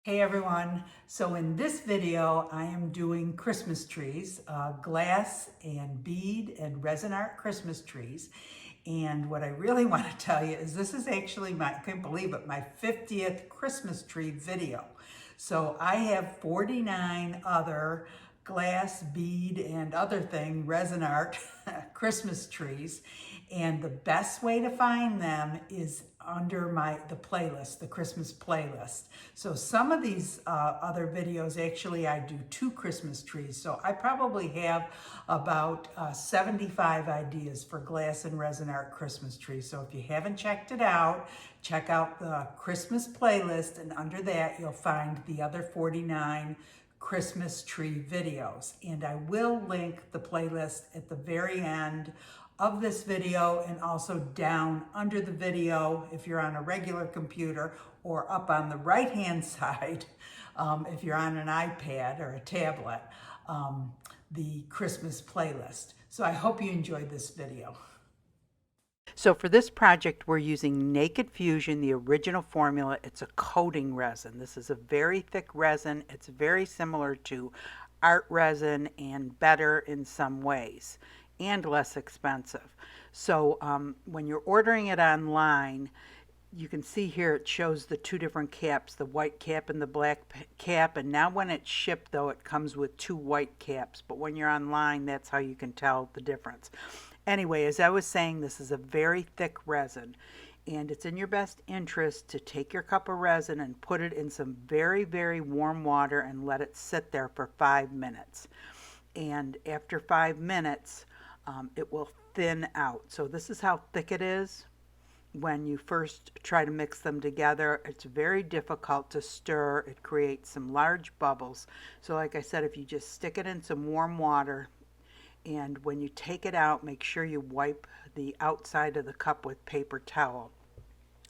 Hey everyone, so in this video I am doing Christmas trees, glass and bead and resin art Christmas trees. And what I really want to tell you is this is actually I can't believe it, my 50th Christmas tree video. So I have 49 other glass, bead, and other thing, resin art Christmas trees. And the best way to find them is under the playlist, the Christmas playlist. So some of these other videos, actually I do 2 Christmas trees. So I probably have about 75 ideas for glass and resin art Christmas trees. So if you haven't checked it out, check out the Christmas playlist, and under that you'll find the other 49 Christmas tree videos. And I will link the playlist at the very end of this video and also down under the video if you're on a regular computer, or up on the right hand side if you're on an iPad or a tablet, the Christmas playlist. So I hope you enjoyed this video. So for this project, we're using Naked Fusion, the original formula. It's a coating resin. This is a very thick resin. It's very similar to art resin and better in some ways and less expensive. So when you're ordering it online, you can see here it shows the 2 different caps, the white cap and the black cap. And now when it's shipped, though, it comes with 2 white caps. But when you're online, that's how you can tell the difference. Anyway, as I was saying, this is a very thick resin, and it's in your best interest to take your cup of resin and put it in some very, very warm water and let it sit there for 5 minutes. And after 5 minutes, it will thin out. So this is how thick it is. When you first try to mix them together, it's very difficult to stir. It creates some large bubbles. So like I said, if you just stick it in some warm water, and when you take it out, make sure you wipe the outside of the cup with paper towel.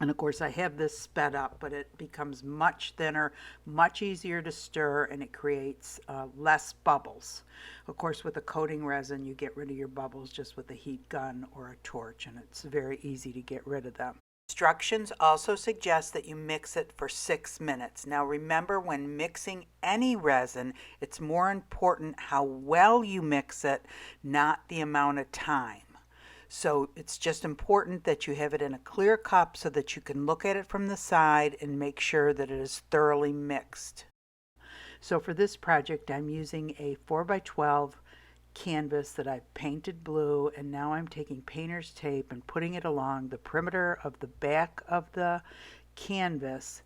And of course I have this sped up, but it becomes much thinner, much easier to stir, and it creates less bubbles. Of course, with a coating resin, you get rid of your bubbles just with a heat gun or a torch, and it's very easy to get rid of them. Instructions also suggest that you mix it for 6 minutes. Now remember, when mixing any resin, it's more important how well you mix it, not the amount of time. So it's just important that you have it in a clear cup so that you can look at it from the side and make sure that it is thoroughly mixed. So for this project, I'm using a 4x12 canvas that I've painted blue, and now I'm taking painter's tape and putting it along the perimeter of the back of the canvas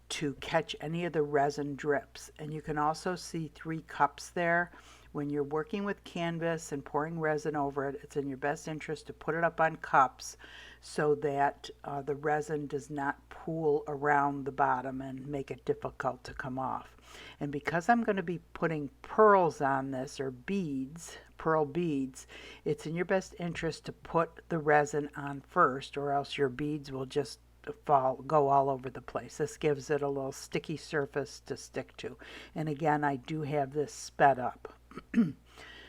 to catch any of the resin drips. And you can also see 3 cups there. When you're working with canvas and pouring resin over it, it's in your best interest to put it up on cups so that the resin does not pool around the bottom and make it difficult to come off. And because I'm going to be putting pearls on this, or beads, pearl beads, it's in your best interest to put the resin on first, or else your beads will just go all over the place. This gives it a little sticky surface to stick to. And again, I do have this sped up.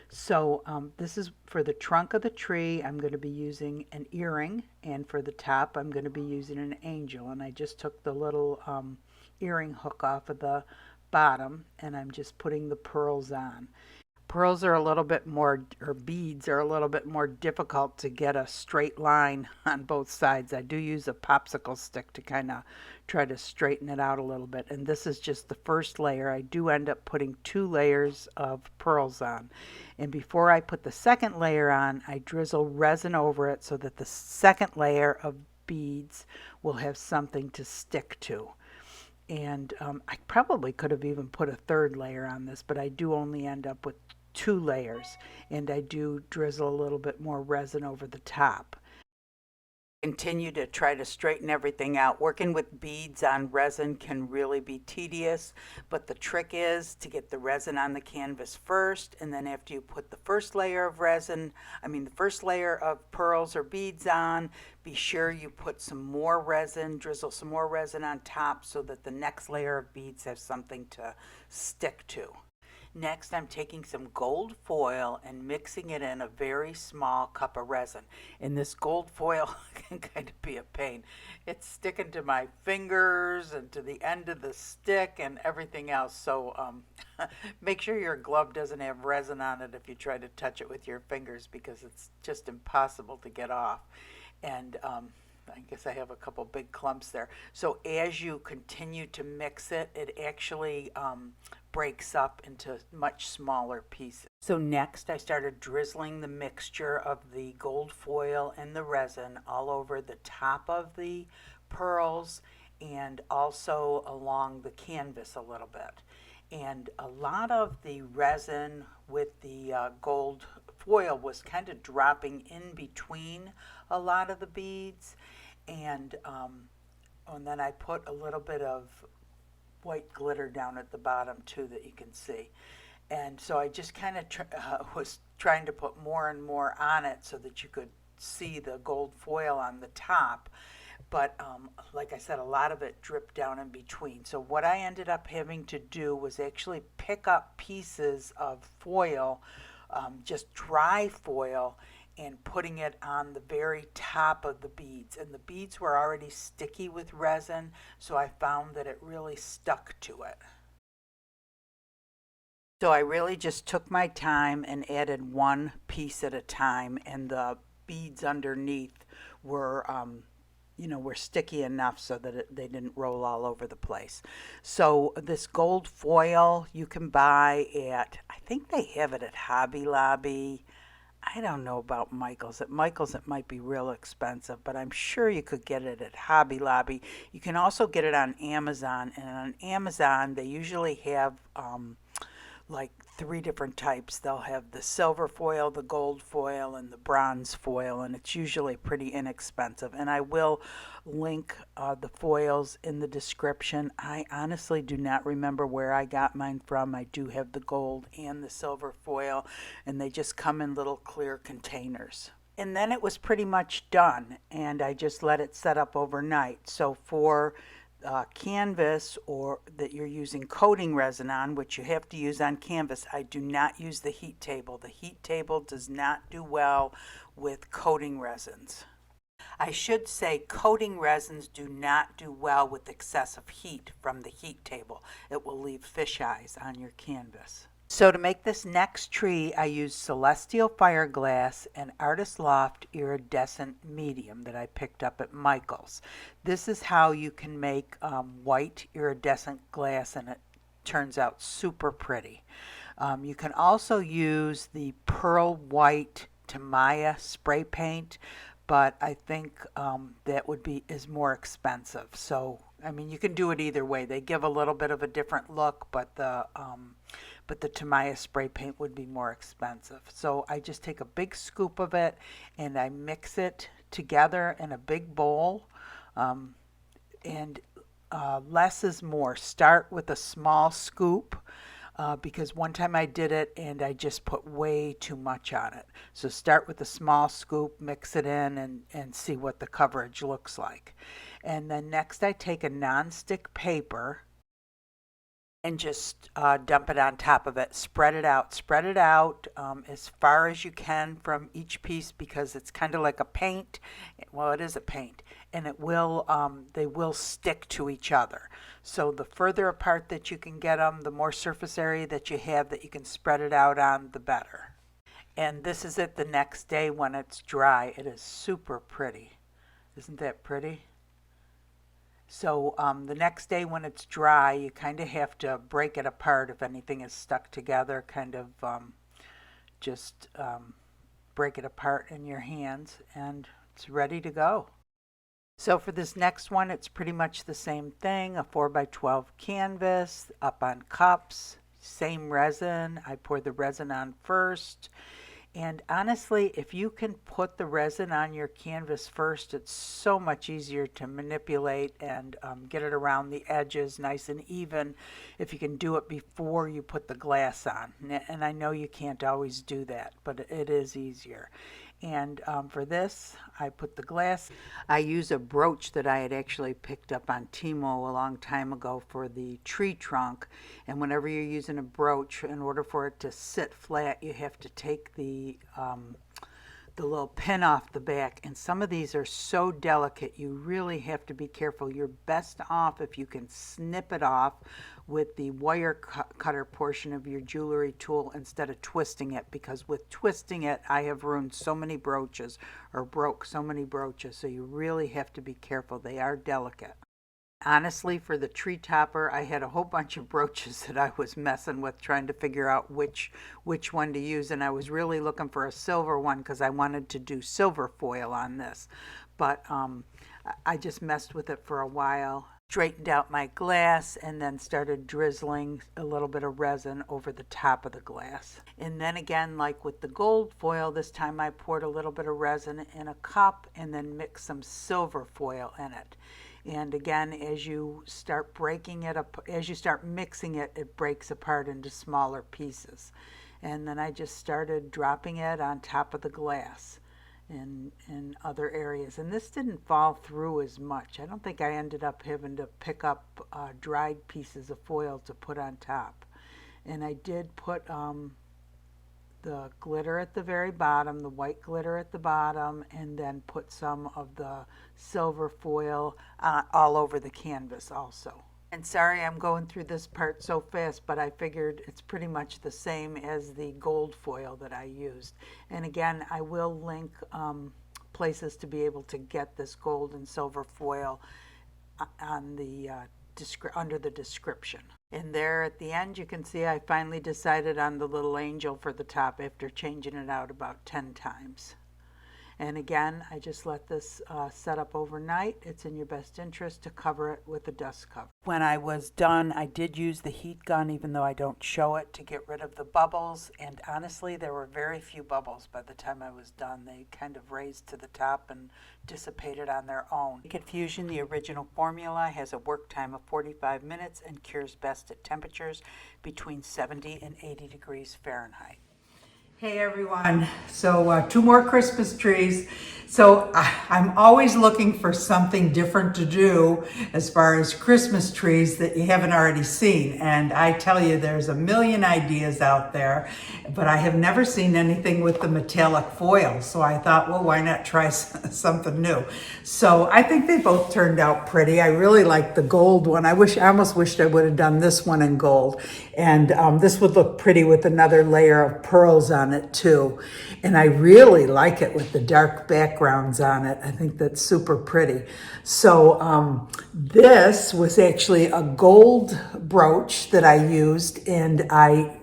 So this is for the trunk of the tree. I'm going to be using an earring, and for the top I'm going to be using an angel. And I just took the little earring hook off of the bottom, and I'm just putting the pearls on. Pearls are a little bit more, or beads are a little bit more difficult to get a straight line on both sides. I do use a popsicle stick to kind of try to straighten it out a little bit. And this is just the first layer. I do end up putting 2 layers of pearls on. And before I put the second layer on, I drizzle resin over it so that the second layer of beads will have something to stick to. And I probably could have even put a 3rd layer on this, but I do only end up with 2 layers, and I do drizzle a little bit more resin over the top. Continue to try to straighten everything out. Working with beads on resin can really be tedious, but the trick is to get the resin on the canvas first, and then after you put the first layer of pearls or beads on, be sure you put some more resin, drizzle some more resin on top so that the next layer of beads have something to stick to. Next, I'm taking some gold foil and mixing it in a very small cup of resin. And this gold foil can kind of be a pain. It's sticking to my fingers and to the end of the stick and everything else. So make sure your glove doesn't have resin on it if you try to touch it with your fingers, because it's just impossible to get off. And I guess I have a couple big clumps there. So as you continue to mix it, it actually breaks up into much smaller pieces. So next I started drizzling the mixture of the gold foil and the resin all over the top of the pearls and also along the canvas a little bit. And a lot of the resin with the gold foil was kind of dropping in between a lot of the beads, and then I put a little bit of white glitter down at the bottom too that you can see. And so I just kind of was trying to put more and more on it so that you could see the gold foil on the top. But like I said, a lot of it dripped down in between. So what I ended up having to do was actually pick up pieces of foil, just dry foil, and putting it on the very top of the beads. And the beads were already sticky with resin, so I found that it really stuck to it. So I really just took my time and added one piece at a time, and the beads underneath were were sticky enough so that they didn't roll all over the place. So this gold foil you can buy at, I think they have it at Hobby Lobby. I don't know about Michael's. At Michael's it might be real expensive, but I'm sure you could get it at Hobby Lobby. You can also get it on Amazon, and on Amazon they usually have like 3 different types. They'll have the silver foil, the gold foil, and the bronze foil, and it's usually pretty inexpensive. And I will link the foils in the description. I honestly do not remember where I got mine from. I do have the gold and the silver foil, and they just come in little clear containers. And then it was pretty much done, and I just let it set up overnight. So for canvas or that you're using coating resin on, which you have to use on canvas, I do not use the heat table. The heat table does not do well with coating resins. I should say coating resins do not do well with excessive heat from the heat table. It will leave fish eyes on your canvas. So to make this next tree, I used Celestial Fireglass and Artist Loft Iridescent Medium that I picked up at Michael's. This is how you can make white iridescent glass, and it turns out super pretty. You can also use the Pearl White Tamaya spray paint, but I think that is more expensive. So I mean, you can do it either way. They give a little bit of a different look, but the Tamaya spray paint would be more expensive. So I just take a big scoop of it and I mix it together in a big bowl. And less is more. Start with a small scoop because one time I did it and I just put way too much on it. So start with a small scoop, mix it in, and see what the coverage looks like. And then next I take a nonstick paper and just dump it on top of it. Spread it out as far as you can from each piece, because it's kind of like a paint. Well, it is a paint, and it will they will stick to each other. So the further apart that you can get them, the more surface area that you have that you can spread it out on, the better. And this is it the next day when it's dry. It is super pretty. Isn't that pretty? So the next day when it's dry, you kind of have to break it apart if anything is stuck together, kind of just break it apart in your hands, and it's ready to go. So for this next one, it's pretty much the same thing, a 4x12 canvas, up on cups, same resin. I pour the resin on first. And honestly, if you can put the resin on your canvas first, it's so much easier to manipulate and get it around the edges nice and even if you can do it before you put the glass on. And I know you can't always do that, but it is easier. And for this, I put the glass. I use a brooch that I had actually picked up on Temu a long time ago for the tree trunk. And whenever you're using a brooch, in order for it to sit flat, you have to take the little pin off the back, and some of these are so delicate you really have to be careful. You're best off if you can snip it off with the wire cutter portion of your jewelry tool instead of twisting it, because with twisting it I have ruined so many brooches or broke so many brooches, so you really have to be careful. They are delicate. Honestly, for the tree topper, I had a whole bunch of brooches that I was messing with trying to figure out which one to use, and I was really looking for a silver one because I wanted to do silver foil on this. But I just messed with it for a while, straightened out my glass, and then started drizzling a little bit of resin over the top of the glass. And then again, like with the gold foil, this time I poured a little bit of resin in a cup and then mixed some silver foil in it. And again, as you start breaking it up, as you start mixing it, it breaks apart into smaller pieces. And then I just started dropping it on top of the glass in other areas. And this didn't fall through as much. I don't think I ended up having to pick up dried pieces of foil to put on top. And I did put the glitter at the very bottom, the white glitter at the bottom, and then put some of the silver foil all over the canvas also. And sorry I'm going through this part so fast, but I figured it's pretty much the same as the gold foil that I used. And again, I will link places to be able to get this gold and silver foil on the under the description. And there at the end you can see I finally decided on the little angel for the top after changing it out about 10 times. And again, I just let this set up overnight. It's in your best interest to cover it with a dust cover. When I was done, I did use the heat gun, even though I don't show it, to get rid of the bubbles. And honestly, there were very few bubbles by the time I was done. They kind of raised to the top and dissipated on their own. Naked Fusion, the original formula, has a work time of 45 minutes and cures best at temperatures between 70 and 80 degrees Fahrenheit. Hey everyone, so 2 more Christmas trees. So I'm always looking for something different to do as far as Christmas trees that you haven't already seen. And I tell you, there's a million ideas out there, but I have never seen anything with the metallic foil. So I thought, well, why not try something new? So I think they both turned out pretty. I really like the gold one. I almost wished I would have done this one in gold. And this would look pretty with another layer of pearls on it too. And I really like it with the dark backgrounds on it. I think that's super pretty. So this was actually a gold brooch that I used, and I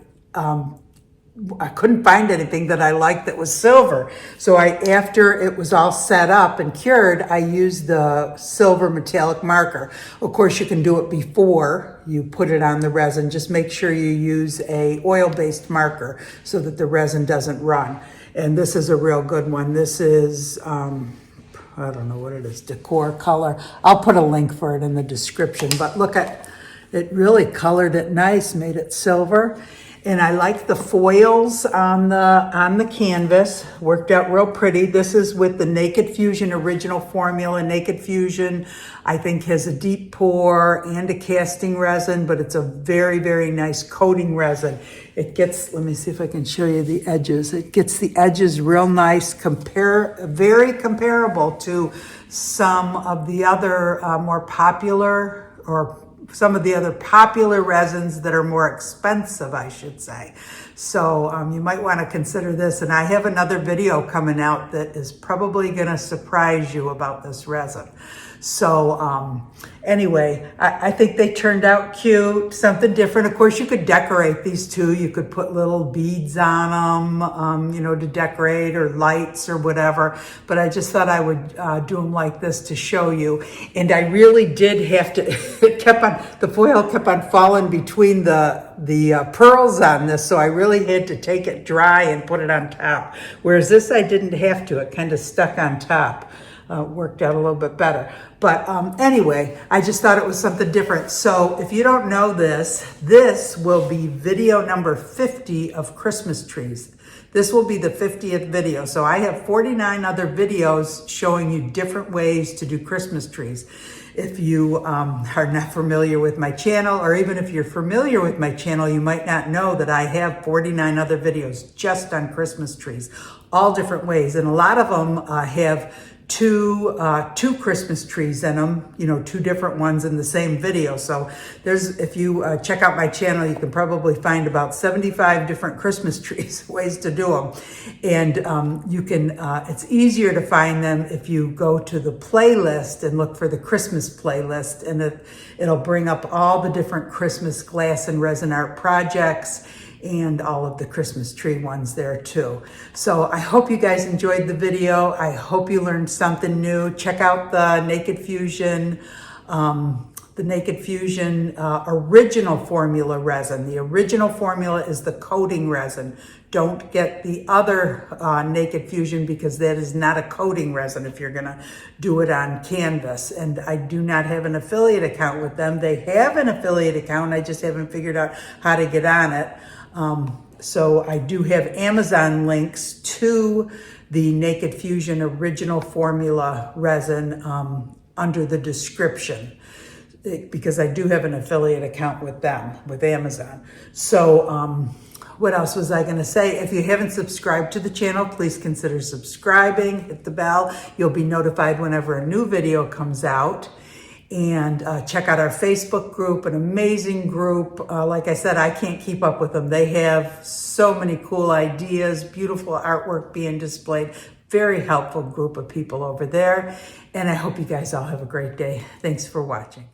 couldn't find anything that I liked that was silver. So after it was all set up and cured, I used the silver metallic marker. Of course, you can do it before you put it on the resin. Just make sure you use a oil-based marker so that the resin doesn't run. And this is a real good one. This is, I don't know what it is, decor color. I'll put a link for it in the description, but look at it, really colored it nice, made it silver. And I like the foils on the canvas, worked out real pretty. This is with the Naked Fusion original formula. Naked Fusion, I think, has a deep pour and a casting resin, but it's a very, very nice coating resin. It gets, let me see if I can show you the edges. It gets the edges real nice, very comparable to some of the other more popular, or some of the other popular resins that are more expensive, I should say. So you might want to consider this. And I have another video coming out that is probably going to surprise you about this resin. So anyway, I think they turned out cute, something different. Of course, you could decorate these too. You could put little beads on them, you know, to decorate, or lights or whatever. But I just thought I would do them like this to show you. And I really did have to, the foil kept on falling between the pearls on this. So I really had to take it dry and put it on top. Whereas this, I didn't have to. It kind of stuck on top. Worked out a little bit better. But anyway, I just thought it was something different. So if you don't know this, this will be video number 50 of Christmas trees. This will be the 50th video. So I have 49 other videos showing you different ways to do Christmas trees. If you are not familiar with my channel, or even if you're familiar with my channel, you might not know that I have 49 other videos just on Christmas trees, all different ways. And a lot of them have two Christmas trees in them, you know, two different ones in the same video. So there's, if you check out my channel, you can probably find about 75 different Christmas trees, ways to do them. And you can, it's easier to find them if you go to the playlist and look for the Christmas playlist, and it'll bring up all the different Christmas glass and resin art projects and all of the Christmas tree ones there too. So I hope you guys enjoyed the video. I hope you learned something new. Check out the Naked Fusion, original formula resin. The original formula is the coating resin. Don't get the other Naked Fusion, because that is not a coating resin if you're gonna do it on canvas. And I do not have an affiliate account with them. They have an affiliate account, I just haven't figured out how to get on it. So I do have Amazon links to the Naked Fusion original formula resin under the description, because I do have an affiliate account with them, with Amazon. So what else was I going to say? If you haven't subscribed to the channel, please consider subscribing, hit the bell. You'll be notified whenever a new video comes out. And check out our Facebook group, an amazing group. Like I said, I can't keep up with them. They have so many cool ideas, beautiful artwork being displayed. Very helpful group of people over there. And I hope you guys all have a great day. Thanks for watching.